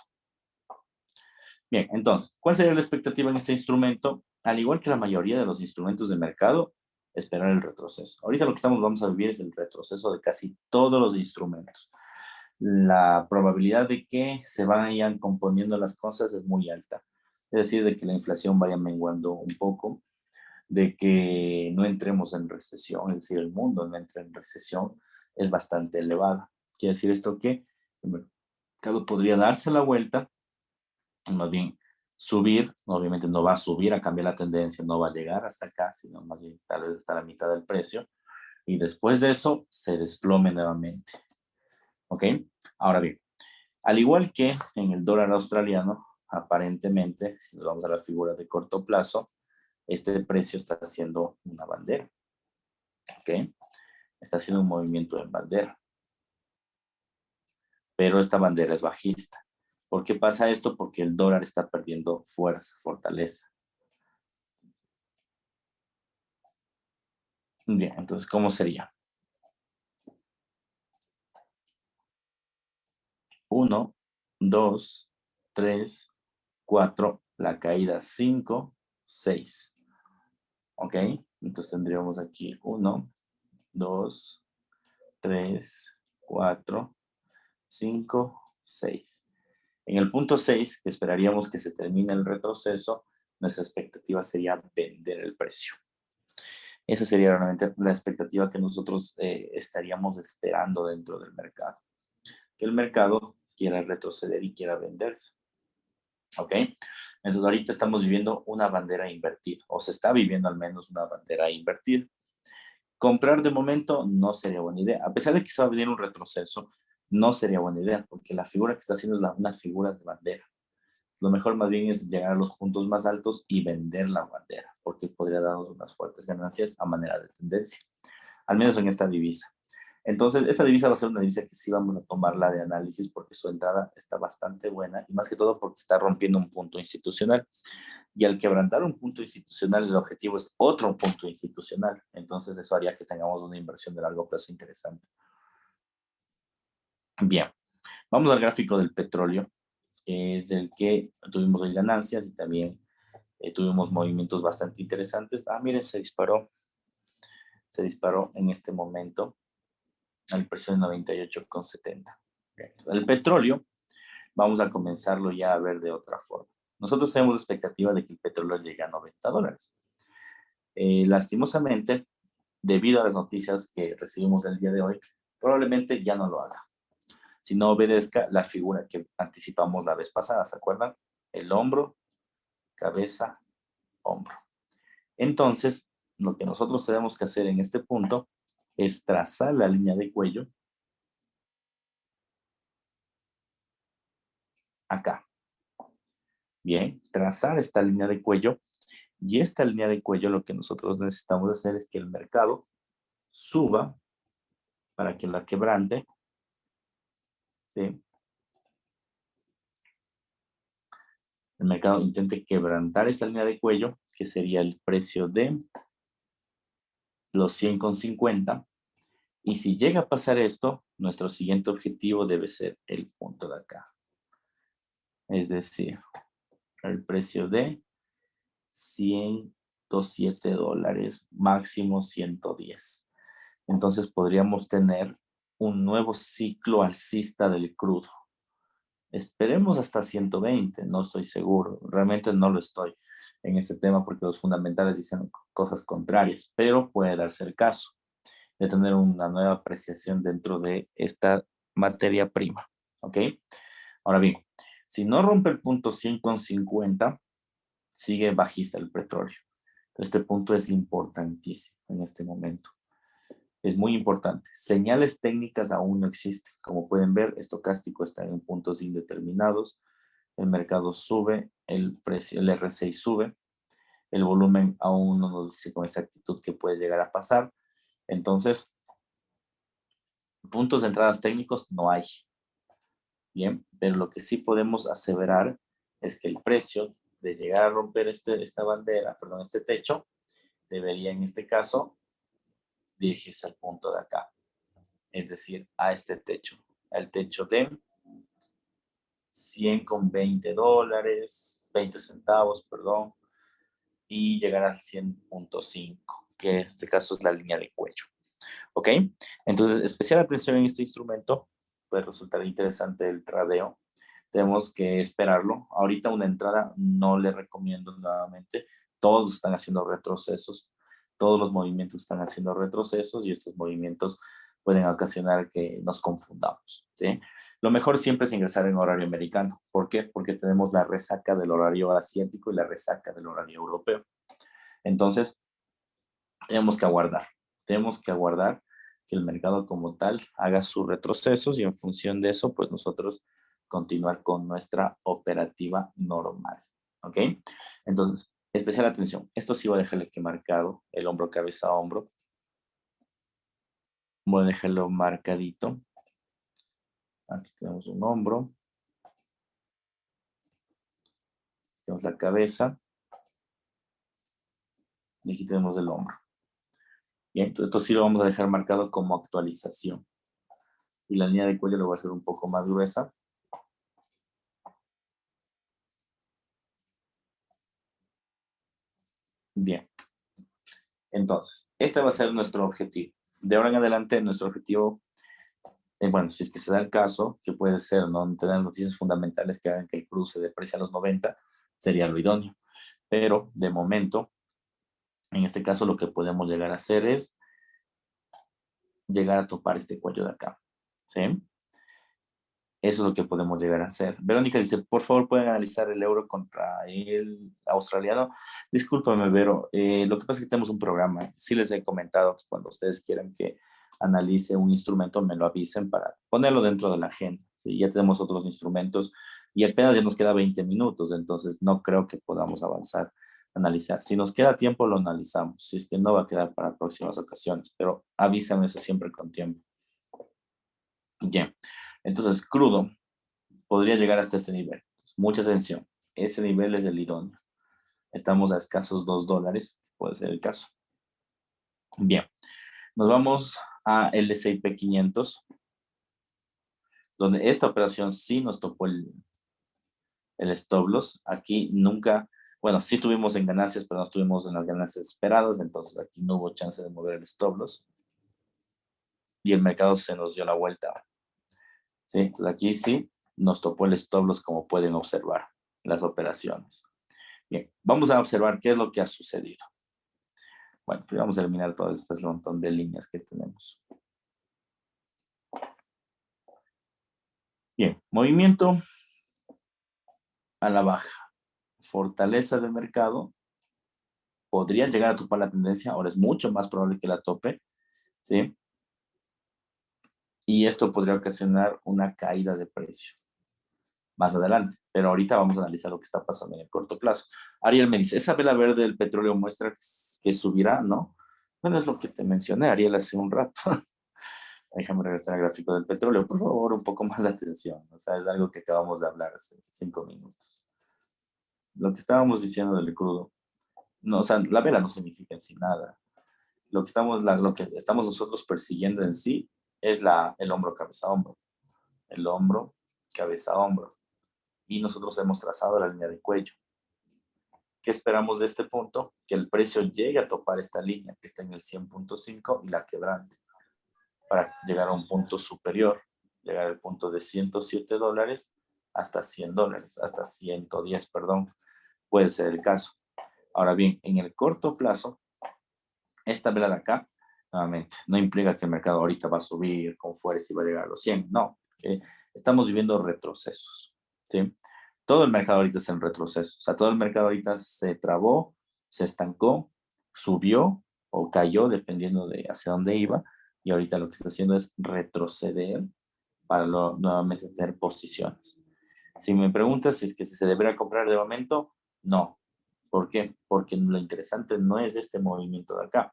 A: Bien, entonces, ¿cuál sería la expectativa en este instrumento? Al igual que la mayoría de los instrumentos de mercado, esperar el retroceso. Ahorita lo que vamos a vivir es el retroceso de casi todos los instrumentos. La probabilidad de que se vayan componiendo las cosas es muy alta. Es decir, de que la inflación vaya menguando un poco, de que no entremos en recesión, es decir, el mundo no entra en recesión, es bastante elevada. Quiere decir esto que el mercado podría darse la vuelta, más bien subir, obviamente no va a subir a cambiar la tendencia, no va a llegar hasta acá, sino más bien tal vez hasta la mitad del precio, y después de eso se desplome nuevamente. ¿Ok? Ahora bien, al igual que en el dólar australiano, aparentemente, si nos vamos a la figura de corto plazo, este precio está haciendo una bandera. ¿Ok? Está haciendo un movimiento en bandera. Pero esta bandera es bajista. ¿Por qué pasa esto? Porque el dólar está perdiendo fuerza, fortaleza. Bien, entonces, ¿cómo sería? 1, 2, 3, 4, la caída 5, 6. ¿Ok? Entonces tendríamos aquí 1, 2, 3, 4, 5, 6. En el punto 6, que esperaríamos que se termine el retroceso, nuestra expectativa sería vender el precio. Esa sería realmente la expectativa que nosotros estaríamos esperando dentro del mercado. Que el mercado quiera retroceder y quiera venderse. ¿Ok? Entonces ahorita estamos viviendo una bandera invertida, o se está viviendo al menos una bandera invertida. Comprar de momento no sería buena idea. A pesar de que se va a venir un retroceso, no sería buena idea, porque la figura que está haciendo es una figura de bandera. Lo mejor más bien es llegar a los puntos más altos y vender la bandera, porque podría darnos unas fuertes ganancias a manera de tendencia, al menos en esta divisa. Entonces, esta divisa va a ser una divisa que sí vamos a tomarla de análisis porque su entrada está bastante buena y más que todo porque está rompiendo un punto institucional. Y al quebrantar un punto institucional, el objetivo es otro punto institucional. Entonces, eso haría que tengamos una inversión de largo plazo interesante. Bien, vamos al gráfico del petróleo, que es el que tuvimos hoy ganancias y también tuvimos movimientos bastante interesantes. Miren, se disparó en este momento al precio de 98,70. El petróleo, vamos a comenzarlo ya a ver de otra forma. Nosotros tenemos la expectativa de que el petróleo llegue a $90. Lastimosamente, debido a las noticias que recibimos el día de hoy, probablemente ya no lo haga. Si no obedezca la figura que anticipamos la vez pasada, ¿se acuerdan? El hombro, cabeza, hombro. Entonces, lo que nosotros tenemos que hacer en este punto es trazar la línea de cuello acá. Bien, trazar esta línea de cuello, y esta línea de cuello lo que nosotros necesitamos hacer es que el mercado suba para que la quebrante, ¿sí? El mercado intente quebrantar esta línea de cuello, que sería el precio de los 100,50. Y si llega a pasar esto, nuestro siguiente objetivo debe ser el punto de acá. Es decir, el precio de $107, máximo 110. Entonces podríamos tener un nuevo ciclo alcista del crudo. Esperemos hasta 120, no estoy seguro, realmente no lo estoy en este tema porque los fundamentales dicen cosas contrarias, pero puede darse el caso de tener una nueva apreciación dentro de esta materia prima, ¿ok? Ahora bien, si no rompe el punto 100,50, sigue bajista el petróleo. Este punto es importantísimo en este momento. Es muy importante. Señales técnicas aún no existen. Como pueden ver, estocástico está en puntos indeterminados. El mercado sube, el precio, el RSI sube. El volumen aún no nos dice con exactitud qué puede llegar a pasar. Entonces, puntos de entradas técnicos no hay. Bien, pero lo que sí podemos aseverar es que el precio de llegar a romper esta bandera, perdón, este techo, debería en este caso dirigirse al punto de acá, es decir, a este techo, al techo de 100,20 dólares, 20 centavos, perdón, y llegar al 100,5, que en este caso es la línea de cuello. ¿Ok? Entonces, especial atención en este instrumento, puede resultar interesante el tradeo. Tenemos que esperarlo. Ahorita una entrada no le recomiendo nuevamente. Todos están haciendo retrocesos. Todos los movimientos están haciendo retrocesos y estos movimientos pueden ocasionar que nos confundamos. ¿Sí? Lo mejor siempre es ingresar en horario americano. ¿Por qué? Porque tenemos la resaca del horario asiático y la resaca del horario europeo. Entonces, tenemos que aguardar. Tenemos que aguardar que el mercado como tal haga sus retrocesos y en función de eso, pues nosotros continuar con nuestra operativa normal. ¿Ok? Entonces, especial atención. Esto sí voy a dejarle que marcado, el hombro, cabeza, hombro. Voy a dejarlo marcadito. Aquí tenemos un hombro. Tenemos la cabeza. Y aquí tenemos el hombro. Bien, entonces esto sí lo vamos a dejar marcado como actualización. Y la línea de cuello lo voy a hacer un poco más gruesa. Bien. Entonces, este va a ser nuestro objetivo. De ahora en adelante, nuestro objetivo, bueno, si es que se da el caso, que puede ser, ¿no? Tener noticias fundamentales que hagan que el cruce deprecie a los 90, sería lo idóneo. Pero, de momento, en este caso, lo que podemos llegar a hacer es llegar a topar este cuello de acá, ¿sí? Eso es lo que podemos llegar a hacer. Verónica dice, por favor, ¿pueden analizar el euro contra el australiano? Discúlpame, Vero. Lo que pasa es que tenemos un programa. Sí les he comentado que cuando ustedes quieran que analice un instrumento, me lo avisen para ponerlo dentro de la agenda. ¿Sí? Ya tenemos otros instrumentos y apenas ya nos queda 20 minutos, entonces no creo que podamos avanzar, analizar. Si nos queda tiempo, lo analizamos. Si es que no va a quedar para próximas ocasiones, pero avísame eso siempre con tiempo. Bien. Entonces, crudo podría llegar hasta este nivel. Mucha atención. Ese nivel es el idóneo. Estamos a escasos $2, puede ser el caso. Bien. Nos vamos a el S&P 500, donde esta operación sí nos topó el stop loss. Aquí nunca, bueno, sí estuvimos en ganancias, pero no estuvimos en las ganancias esperadas, entonces aquí no hubo chance de mover el stop loss. Y el mercado se nos dio la vuelta. ¿Sí? Entonces aquí sí nos topó el stop loss, como pueden observar las operaciones. Bien, vamos a observar qué es lo que ha sucedido. Bueno, pues vamos a eliminar todas estas montón de líneas que tenemos. Bien, movimiento a la baja. Fortaleza del mercado. Podría llegar a topar la tendencia, ahora es mucho más probable que la tope, ¿sí? Y esto podría ocasionar una caída de precio más adelante, pero ahorita vamos a analizar lo que está pasando en el corto plazo. Ariel me dice, esa vela verde del petróleo muestra que subirá, ¿no? Bueno, es lo que te mencioné, Ariel, hace un rato. Déjame regresar al gráfico del petróleo, por favor, un poco más de atención. O sea, es algo que acabamos de hablar hace 5 minutos. Lo que estábamos diciendo del crudo, no, o sea, la vela no significa en sí nada. Lo que estamos nosotros persiguiendo en sí es el hombro, cabeza, hombro. El hombro, cabeza, hombro. Y nosotros hemos trazado la línea de cuello. ¿Qué esperamos de este punto? Que el precio llegue a topar esta línea que está en el 100.5 y la quebrante para llegar a un punto superior, llegar al punto de $107 hasta $100, hasta 110, perdón, puede ser el caso. Ahora bien, en el corto plazo, esta vela de acá, nuevamente, no implica que el mercado ahorita va a subir con fuerza y va a llegar a los 100, no, que estamos viviendo retrocesos, ¿sí? Todo el mercado ahorita está en retroceso, o sea, todo el mercado ahorita se trabó, se estancó, subió o cayó, dependiendo de hacia dónde iba, y ahorita lo que está haciendo es retroceder para nuevamente tener posiciones. Si me preguntas si es que se debería comprar de momento, no. ¿Por qué? Porque lo interesante no es este movimiento de acá.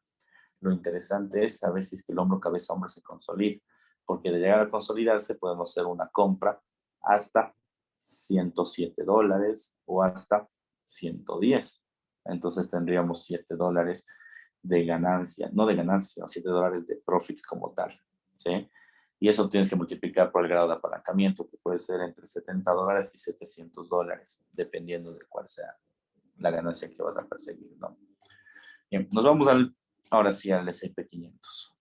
A: Lo interesante es saber si es que el hombro, cabeza, hombro se consolida. Porque de llegar a consolidarse podemos hacer una compra hasta $107 o hasta 110. Entonces tendríamos $7 de ganancia, no de ganancia, sino $7 de profits como tal, ¿sí? Y eso tienes que multiplicar por el grado de apalancamiento, que puede ser entre $70 y $700, dependiendo de cuál sea la ganancia que vas a perseguir, ¿no? Bien, nos vamos ahora sí al S&P 500.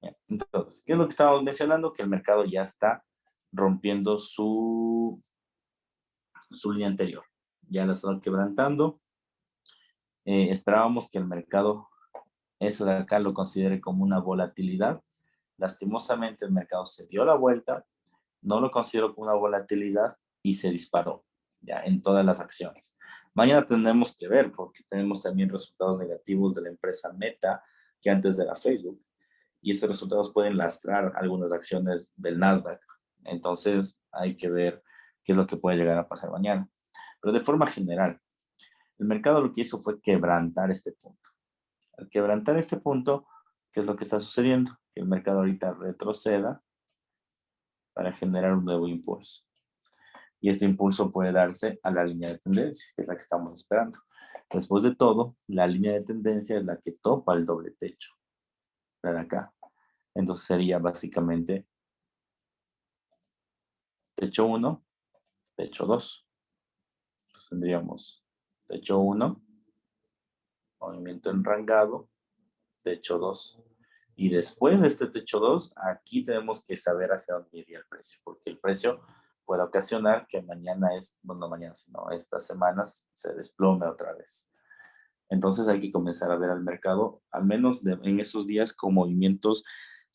A: Bien, entonces, ¿qué es lo que estábamos mencionando? Que el mercado ya está rompiendo su línea anterior. Ya la están quebrantando. Esperábamos que el mercado, eso de acá, lo considere como una volatilidad. Lastimosamente, el mercado se dio la vuelta, no lo considero como una volatilidad y se disparó ya en todas las acciones. Mañana tendremos que ver, porque tenemos también resultados negativos de la empresa Meta, que antes era Facebook, y estos resultados pueden lastrar algunas acciones del Nasdaq. Entonces hay que ver qué es lo que puede llegar a pasar mañana. Pero de forma general, el mercado lo que hizo fue quebrantar este punto. Al quebrantar este punto, ¿qué es lo que está sucediendo? Que el mercado ahorita retroceda para generar un nuevo impulso. Y este impulso puede darse a la línea de tendencia, que es la que estamos esperando. Después de todo, la línea de tendencia es la que topa el doble techo. De acá. Entonces sería básicamente techo 1, techo 2. Entonces tendríamos techo 1, movimiento enrangado, techo 2. Y después de este techo 2, aquí tenemos que saber hacia dónde iría el precio, porque el precio puede ocasionar que mañana no mañana, sino estas semanas se desplome otra vez. Entonces hay que comenzar a ver al mercado, al menos en esos días, con movimientos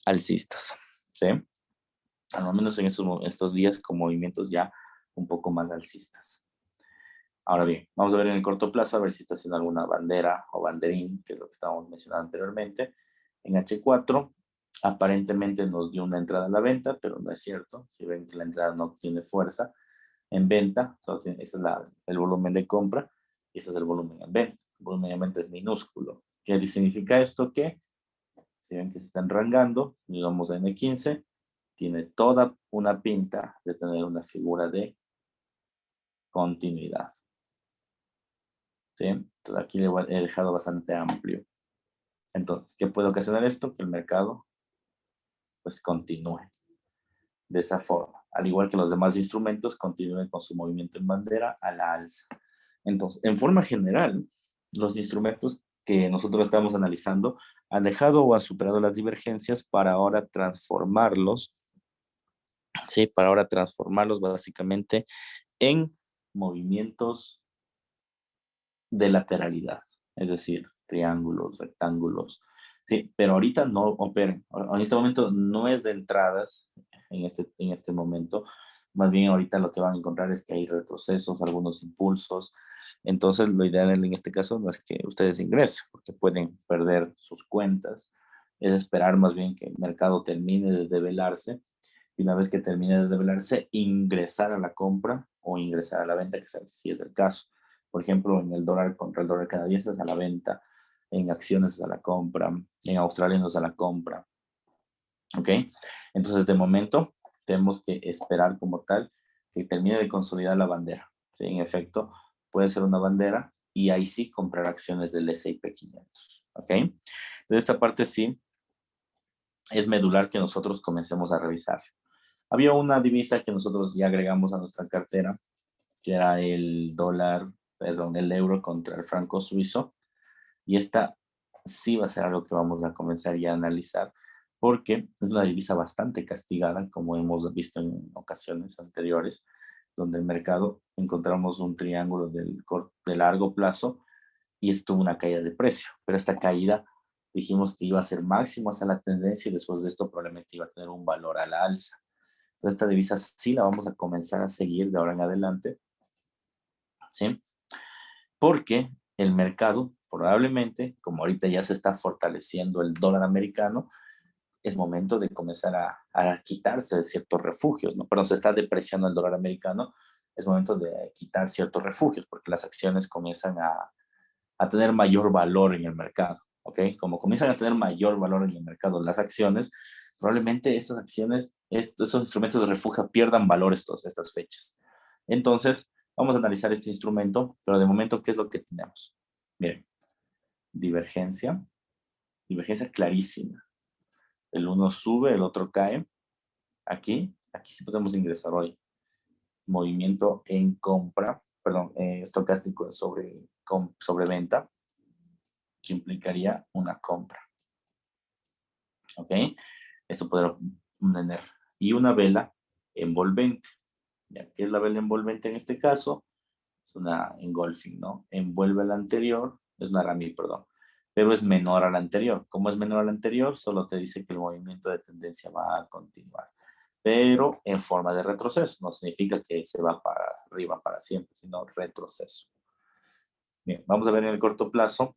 A: alcistas, ¿sí? Al menos en estos días con movimientos ya un poco más alcistas. Ahora bien, vamos a ver en el corto plazo, a ver si está haciendo alguna bandera o banderín, que es lo que estábamos mencionando anteriormente. En H4, aparentemente nos dio una entrada a la venta, pero no es cierto. Si ven que la entrada no tiene fuerza en venta, ese es el volumen de compra y ese es el volumen en venta. El volumen en venta es minúsculo. ¿Qué significa esto? Que si ven que se están rangando, digamos en M15, tiene toda una pinta de tener una figura de continuidad. ¿Sí? Entonces aquí he dejado bastante amplio. Entonces, ¿qué puede ocasionar esto? Que el mercado pues continúe de esa forma. Al igual que los demás instrumentos, continúen con su movimiento en bandera a la alza. Entonces, en forma general, los instrumentos que nosotros estamos analizando han dejado o han superado las divergencias para ahora transformarlos, ¿sí? Para ahora transformarlos básicamente en movimientos de lateralidad, es decir, triángulos, rectángulos, sí, pero ahorita no operan. En este momento no es de entradas, en este momento, más bien ahorita lo que van a encontrar es que hay retrocesos, algunos impulsos, entonces lo ideal en este caso no es que ustedes ingresen, porque pueden perder sus cuentas, es esperar más bien que el mercado termine de develarse, y una vez que termine de develarse, ingresar a la compra o ingresar a la venta, que si es el caso. Por ejemplo, en el dólar contra el dólar canadiense es a la venta, en acciones es a la compra, en australianos es a la compra. ¿Ok? Entonces, de momento, tenemos que esperar como tal que termine de consolidar la bandera. ¿Sí? En efecto, puede ser una bandera y ahí sí comprar acciones del S&P 500. ¿Ok? De esta parte sí es medular que nosotros comencemos a revisar. Había una divisa que nosotros ya agregamos a nuestra cartera, que era el euro contra el franco suizo. Y esta sí va a ser algo que vamos a comenzar ya a analizar, porque es una divisa bastante castigada, como hemos visto en ocasiones anteriores, donde el mercado encontramos un triángulo de largo plazo y esto tuvo una caída de precio. Pero esta caída dijimos que iba a ser máximo hacia la tendencia y después de esto probablemente iba a tener un valor a la alza. Entonces, esta divisa sí la vamos a comenzar a seguir de ahora en adelante, ¿sí? Porque el mercado probablemente, como ahorita ya se está fortaleciendo el dólar americano, es momento de comenzar a quitarse de ciertos refugios, ¿no? Pero se está depreciando el dólar americano, es momento de quitar ciertos refugios porque las acciones comienzan a tener mayor valor en el mercado, ¿ok? Como comienzan a tener mayor valor en el mercado las acciones, probablemente estas acciones, estos instrumentos de refugio pierdan valores todas estas fechas. Entonces, vamos a analizar este instrumento, pero de momento, ¿qué es lo que tenemos? Miren, divergencia clarísima. El uno sube, el otro cae. Aquí sí podemos ingresar hoy. Movimiento en compra, perdón, estocástico sobre venta, que implicaría una compra. ¿Ok? Esto podrá tener. Y una vela envolvente. ¿Ya? ¿Qué es la vela envolvente en este caso? Es una engulfing, ¿no? Envuelve la anterior, es una RAMI, perdón, pero es menor a la anterior. Como es menor a la anterior, solo te dice que el movimiento de tendencia va a continuar, pero en forma de retroceso. No significa que se va para arriba para siempre, sino retroceso. Bien, vamos a ver en el corto plazo,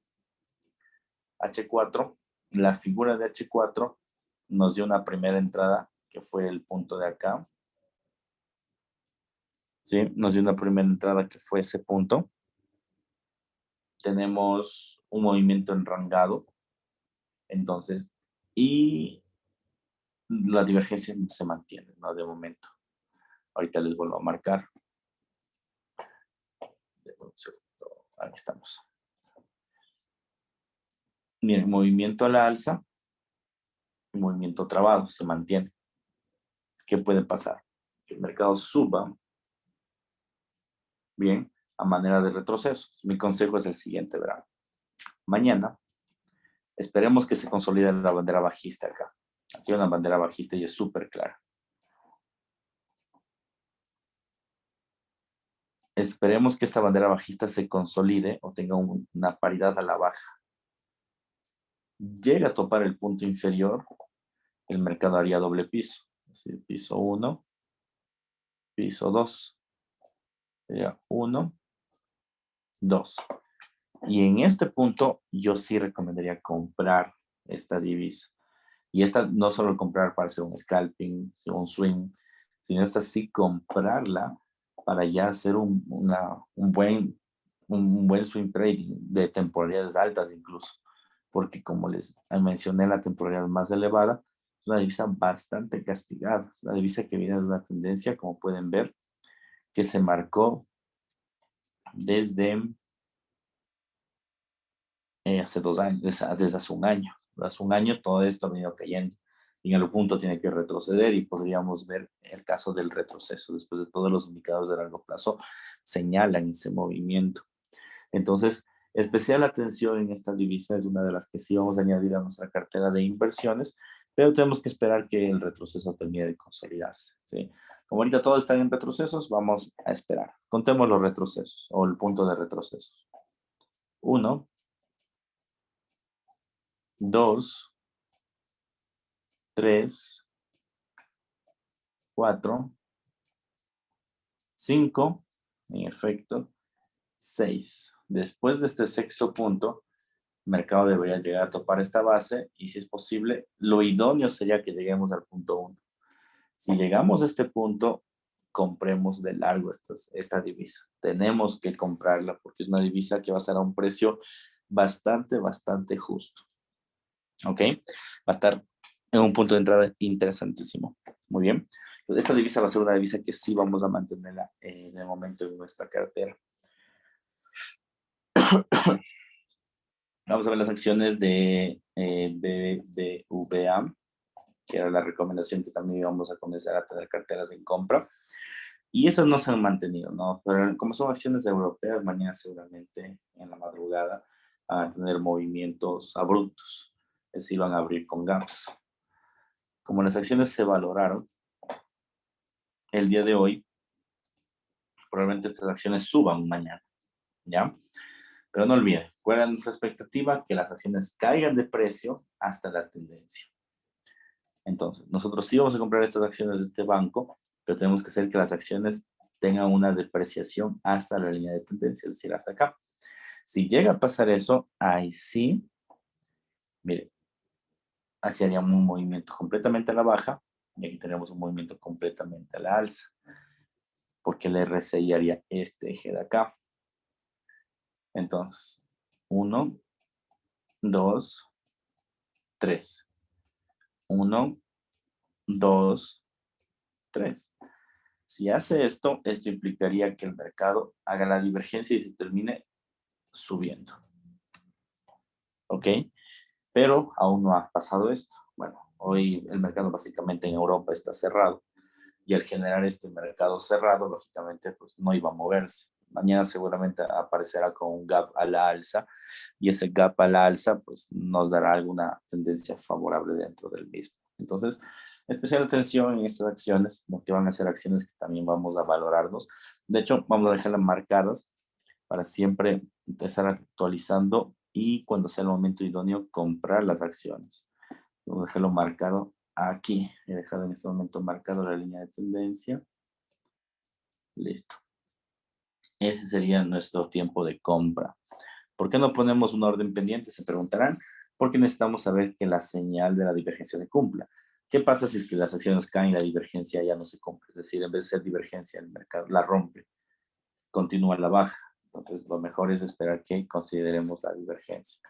A: H4, la figura de H4 nos dio una primera entrada, que fue el punto de acá. ¿Sí? Nos dio una primera entrada, que fue ese punto. Tenemos un movimiento enrangado. Entonces, y la divergencia se mantiene, ¿no? De momento. Ahorita les vuelvo a marcar. Ahí estamos. Miren, movimiento a la alza, movimiento trabado, se mantiene. ¿Qué puede pasar? Que el mercado suba, bien, a manera de retroceso. Mi consejo es el siguiente, verán. Mañana, esperemos que se consolide la bandera bajista acá. Aquí hay una bandera bajista y es súper clara. Esperemos que esta bandera bajista se consolide o tenga una paridad a la baja. Llega a topar el punto inferior, el mercado haría doble piso. Es decir, piso 1, piso 2. Sería 1, 2. Y en este punto yo sí recomendaría comprar esta divisa. Y esta no solo comprar para hacer un scalping, un swing, sino esta sí comprarla para ya hacer un buen swing trading de temporalidades altas incluso. Porque como les mencioné, la temporalidad más elevada es una divisa bastante castigada. Es una divisa que viene de una tendencia, como pueden ver, que se marcó desde hace 2 años, desde hace un año. Hace un año todo esto ha venido cayendo. Y en algún punto tiene que retroceder y podríamos ver el caso del retroceso. Después de todos los indicadores de largo plazo señalan ese movimiento. Entonces, especial atención en esta divisa, es una de las que sí vamos a añadir a nuestra cartera de inversiones, pero tenemos que esperar que el retroceso termine de consolidarse, ¿sí? Como ahorita todos están en retrocesos, vamos a esperar. Contemos los retrocesos o el punto de retrocesos. 1, 2, 3, 4, 5, en efecto, 6. Después de este sexto punto, el mercado debería llegar a topar esta base y si es posible, lo idóneo sería que lleguemos al punto 1. Si llegamos a este punto, compremos de largo esta divisa. Tenemos que comprarla porque es una divisa que va a estar a un precio bastante justo. ¿Ok? Va a estar en un punto de entrada interesantísimo. Muy bien. Esta divisa va a ser una divisa que sí vamos a mantenerla de momento en nuestra cartera. Vamos a ver las acciones de BBVA, que era la recomendación que también íbamos a comenzar a tener carteras en compra. Y esas no se han mantenido, ¿no? Pero como son acciones europeas, mañana seguramente en la madrugada van a tener movimientos abruptos. Es decir, van a abrir con gaps. Como las acciones se valoraron el día de hoy, probablemente estas acciones suban mañana, ¿ya? Pero no olviden, ¿cuál es nuestra expectativa? Que las acciones caigan de precio hasta la tendencia. Entonces, nosotros sí vamos a comprar estas acciones de este banco, pero tenemos que hacer que las acciones tengan una depreciación hasta la línea de tendencia, es decir, hasta acá. Si llega a pasar eso, ahí sí, mire, así haríamos un movimiento completamente a la baja y aquí tenemos un movimiento completamente a la alza, porque el RSI haría este eje de acá. Entonces, 1, 2, 3. 1, 2, 3. Si hace esto, esto implicaría que el mercado haga la divergencia y se termine subiendo. ¿Ok? Pero aún no ha pasado esto. Bueno, hoy el mercado básicamente en Europa está cerrado. Y al generar este mercado cerrado, lógicamente, pues no iba a moverse. Mañana seguramente aparecerá con un gap a la alza y ese gap a la alza pues nos dará alguna tendencia favorable dentro del mismo. Entonces, especial atención en estas acciones, porque van a ser acciones que también vamos a valorarnos. De hecho, vamos a dejarlas marcadas para siempre estar actualizando y cuando sea el momento idóneo comprar las acciones. Vamos a dejarlo marcado aquí. He dejado en este momento marcado la línea de tendencia. Listo. Ese sería nuestro tiempo de compra. ¿Por qué no ponemos una orden pendiente? Se preguntarán. Porque necesitamos saber que la señal de la divergencia se cumpla. ¿Qué pasa si es que las acciones caen y la divergencia ya no se cumple? Es decir, en vez de ser divergencia, el mercado la rompe, continúa la baja. Entonces, lo mejor es esperar que consideremos la divergencia.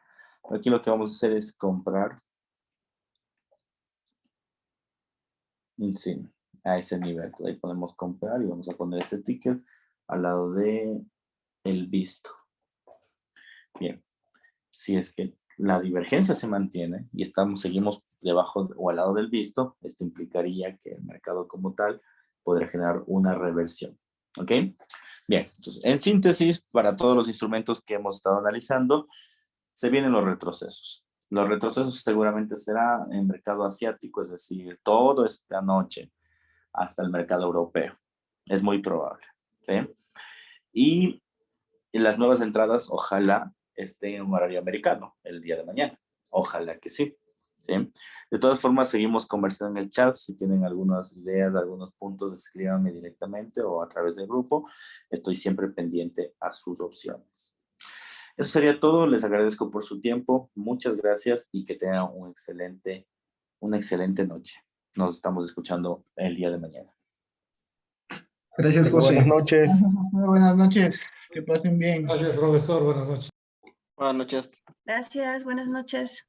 A: Aquí lo que vamos a hacer es comprar sí, a ese nivel. Ahí podemos comprar y vamos a poner este ticket al lado de el visto. Bien, si es que la divergencia se mantiene y seguimos debajo o al lado del visto, esto implicaría que el mercado como tal podrá generar una reversión. ¿Ok? Bien, entonces, en síntesis, para todos los instrumentos que hemos estado analizando, se vienen los retrocesos. Los retrocesos seguramente será en mercado asiático, es decir, toda esta noche hasta el mercado europeo. Es muy probable. ¿Sí? Y las nuevas entradas, ojalá estén en un horario americano el día de mañana. Ojalá que sí. ¿Sí? De todas formas, seguimos conversando en el chat. Si tienen algunas ideas, algunos puntos, escríbanme directamente o a través del grupo. Estoy siempre pendiente a sus opciones. Eso sería todo. Les agradezco por su tiempo. Muchas gracias y que tengan una excelente noche. Nos estamos escuchando el día de mañana.
B: Gracias,
C: Bueno,
B: José.
C: buenas noches.
B: Buenas noches. Que pasen bien.
C: Gracias, profesor. Buenas noches.
D: Buenas noches.
E: Gracias, buenas noches.